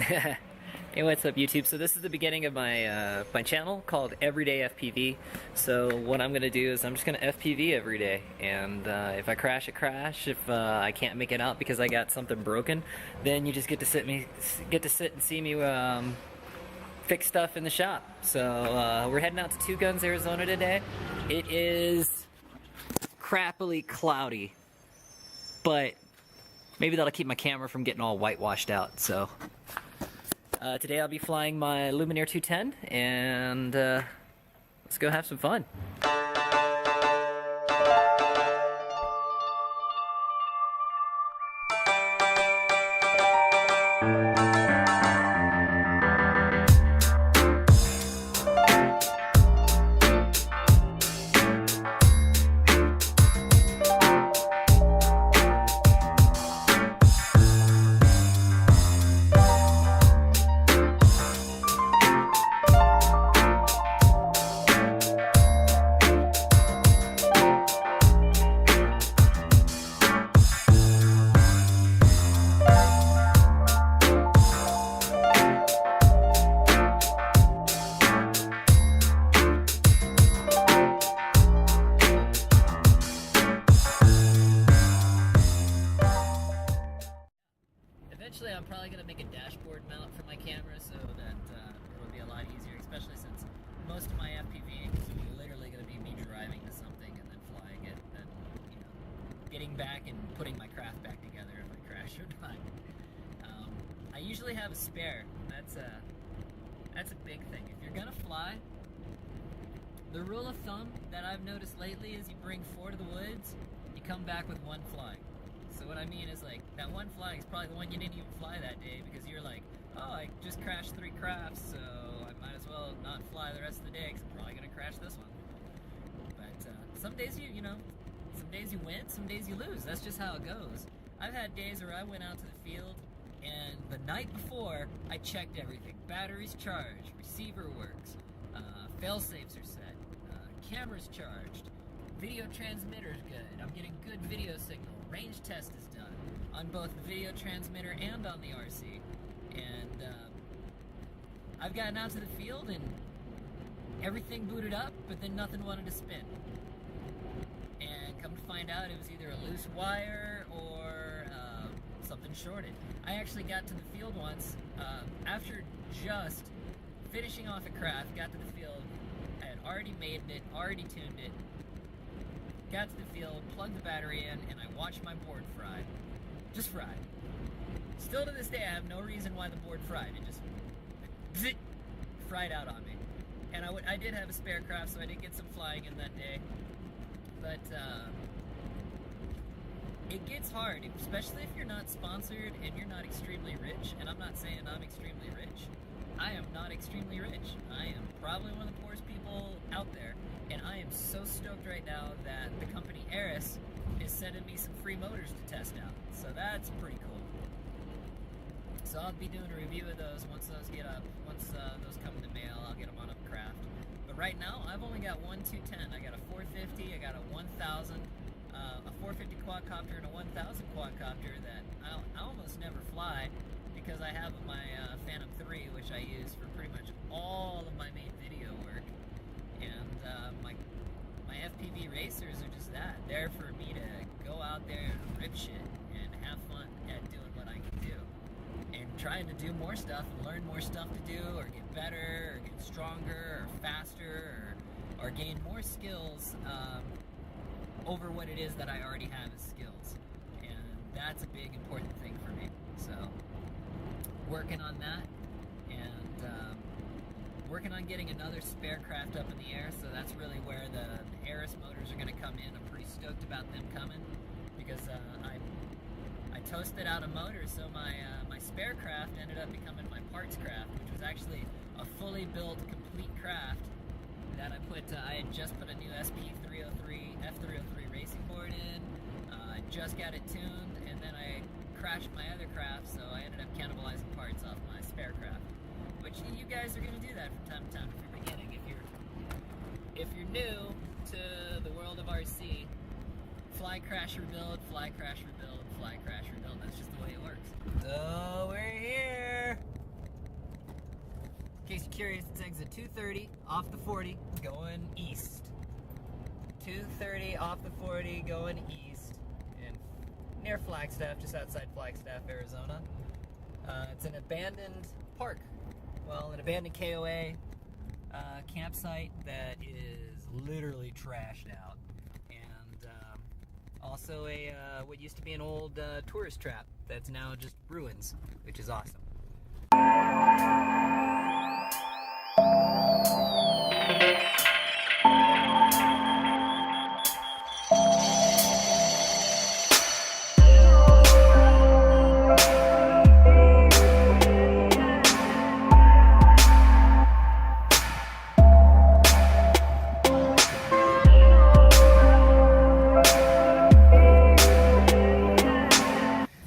Hey, what's up YouTube? So this is the beginning of my my channel called EverydayFPV. So what I'm gonna do is I'm just gonna FPV every day, and if I crash, I crash. If I can't make it out because I got something broken, then you just get to sit and see me fix stuff in the shop. So we're heading out to Two Guns, Arizona today. It is crappily cloudy, but maybe that'll keep my camera from getting all whitewashed out. So today I'll be flying my Lumineer 210, and let's go have some fun. Eventually, I'm probably going to make a dashboard mount for my camera so that it'll be a lot easier, especially since most of my FPV is literally going to be me driving to something and then flying it, and you know, getting back and putting my craft back together if I crash or not. I usually have a spare. That's a big thing. If you're going to fly, the rule of thumb that I've noticed lately is you bring 4 to the woods, you come back with 1 flying. So what I mean is, like, that 1 flying is probably the one you didn't even fly that day because you're like, oh, I just crashed 3 crafts, so I might as well not fly the rest of the day because I'm probably going to crash this one. But some days you know, some days you win, some days you lose. That's just how it goes. I've had days where I went out to the field and the night before I checked everything. Batteries charged, receiver works, fail-safes are set, camera's charged, video transmitter's good, I'm getting good video signal, range test is done on both the video transmitter and on the RC, and I've gotten out to the field and everything booted up, but then nothing wanted to spin. And come to find out, it was either a loose wire or something shorted. I actually got to the field once after just finishing off a craft, got to the field, I had already made it, already tuned it, got to the field, plugged the battery in, and I watched my board fry. Just fried. Still to this day, I have no reason why the board fried. It just zit, fried out on me. And I did have a spare craft, so I did get some flying in that day. But it gets hard, especially if you're not sponsored and you're not extremely rich. And I'm not saying I'm extremely rich. I am not extremely rich. I am probably one of the poorest people out there. And I am so stoked right now that the company Aris is sending me some free motors to test out. So that's pretty cool. So I'll be doing a review of those once those get up. Once those come in the mail, I'll get them on Upcraft. But right now, I've only got one 210. I got a 450, I got a 1000, a 450 quadcopter and a 1000 quadcopter that I almost never fly because I have my Phantom 3, which I use for pretty much all of my main video work. And my FPV racers are just that. They're for me to go out there and rip shit and have fun at doing what I can do. And trying to do more stuff and learn more stuff to do, or get better, or get stronger, or faster, or gain more skills over what it is that I already have as skills. And that's a big important thing for me. So working on that, and working on getting another spare craft up in the air, so that's really where the Aris motors are going to come in. I'm pretty stoked about them coming because I toasted out a motor, so my spare craft ended up becoming my parts craft, which was actually a fully built, complete craft that I had just put a new F303 racing board in. I just got it tuned, and then I crashed my other craft, so I ended up cannibalizing parts off my spare craft. Which you guys are going to do that from time to time if you're beginning. If you're new to the world of RC, fly, crash, rebuild, fly, crash, rebuild, fly, crash, rebuild. That's just the way it works. So we're here. curious, it's exit 230 off the 40 going east. 230 off the 40 going east, and near Flagstaff, just outside Flagstaff, Arizona. It's an abandoned park. Well, an abandoned KOA campsite that is literally trashed out, and also a what used to be an old tourist trap that's now just ruins, which is awesome.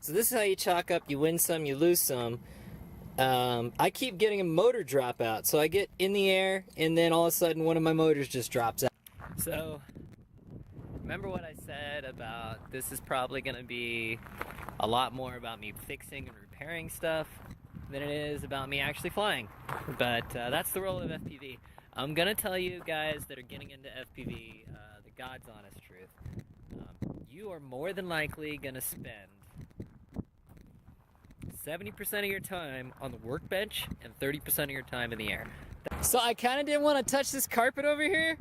So this is how you chalk up. You win some, you lose some. I keep getting a motor drop out, so I get in the air and then all of a sudden one of my motors just drops out. So remember what I said about this is probably going to be a lot more about me fixing and repairing stuff than it is about me actually flying. But that's the role of FPV. I'm going to tell you guys that are getting into FPV the God's honest truth. You are more than likely going to spend 70% of your time on the workbench and 30% of your time in the air. So I kind of didn't want to touch this carpet over here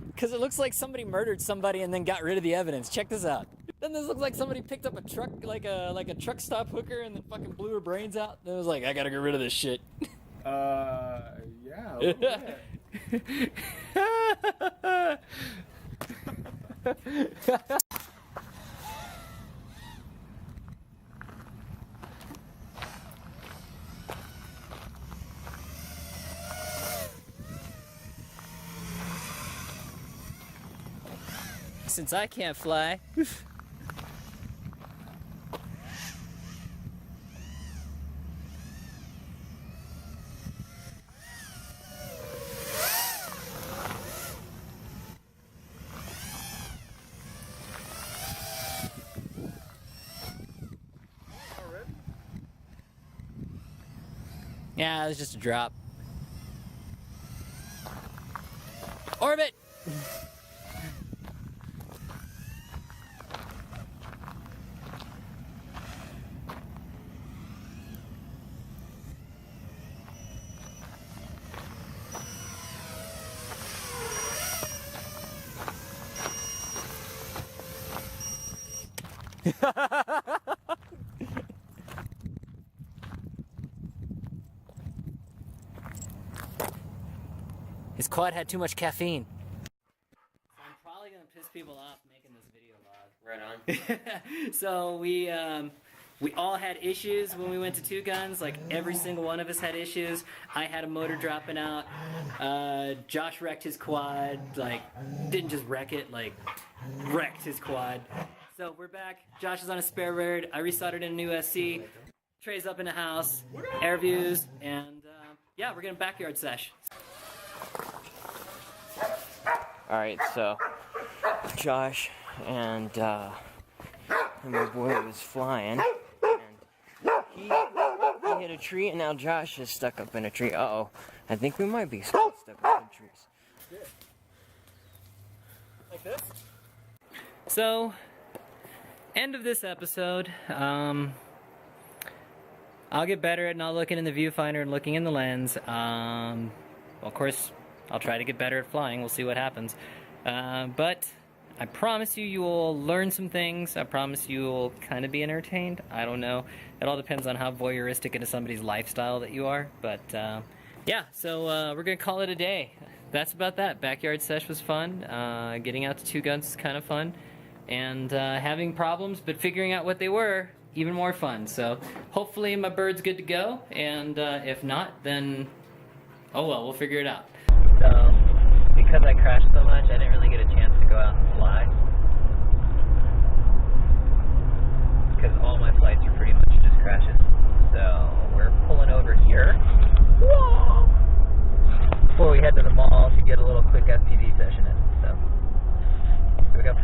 because it looks like somebody murdered somebody and then got rid of the evidence. Check this out. Then this looks like somebody picked up a truck, like a truck stop hooker, and then fucking blew her brains out. And it was like, I gotta get rid of this shit. Yeah. A little bit. Since I can't fly. Yeah, it was just a drop. Orbit! His quad had too much caffeine. So I'm probably gonna piss people off making this video log. Right on. So we all had issues when we went to Two Guns. Like every single one of us had issues. I had a motor dropping out. Josh wrecked his quad. Like didn't just wreck it, like wrecked his quad. So we're back. Josh is on a spare bird. I resoldered in a new SC. Trey's up in the house. Air views, and yeah, we're getting backyard sesh. Alright, so Josh and my boy was flying, and he hit a tree, and now Josh is stuck up in a tree. Uh-oh, I think we might be stuck up in trees. Like this? So, end of this episode. I'll get better at not looking in the viewfinder and looking in the lens. Well, of course, I'll try to get better at flying. We'll see what happens. But I promise you, you will learn some things. I promise you will kind of be entertained. I don't know. It all depends on how voyeuristic into somebody's lifestyle that you are. But yeah, so we're going to call it a day. That's about that. Backyard sesh was fun. Getting out to Two Guns is kind of fun. And having problems, but figuring out what they were, even more fun. So hopefully my bird's good to go. And if not, then oh well, we'll figure it out. So, because I crashed so much, I didn't really get a chance to go out and fly. Because all my flights are pretty much just crashes. So, we're pulling over here. Whoa! Before we head to the mall to get a little quick FPV session in. So, here we go.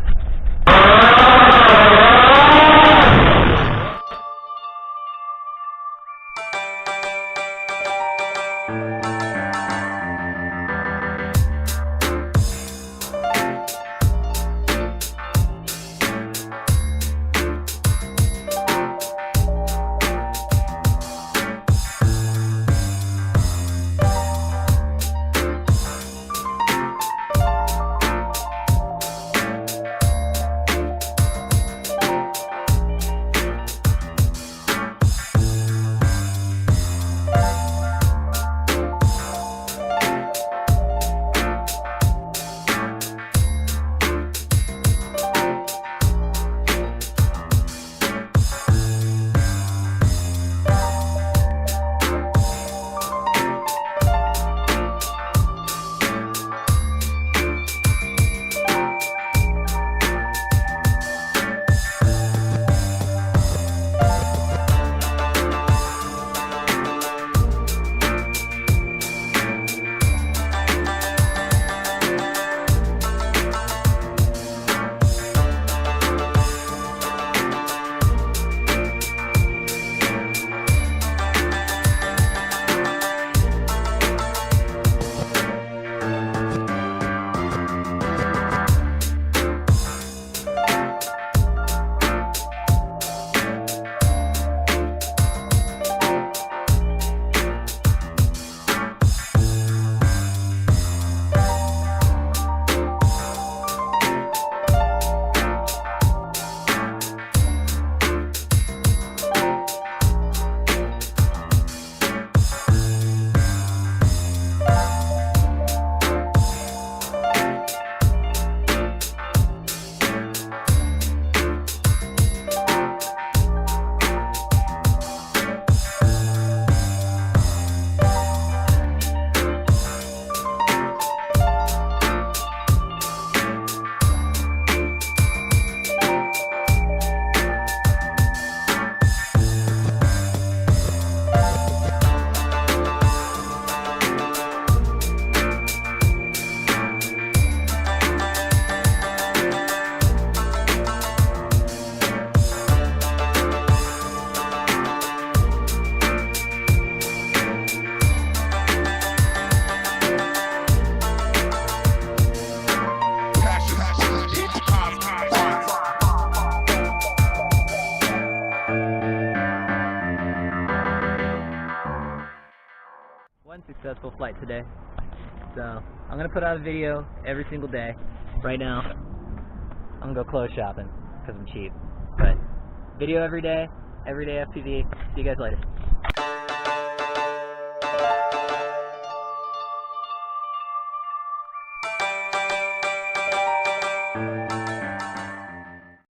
successful flight today. So I'm gonna put out a video every single day. Right now, I'm gonna go clothes shopping because I'm cheap. But video every day, EverydayFPV. See you guys later.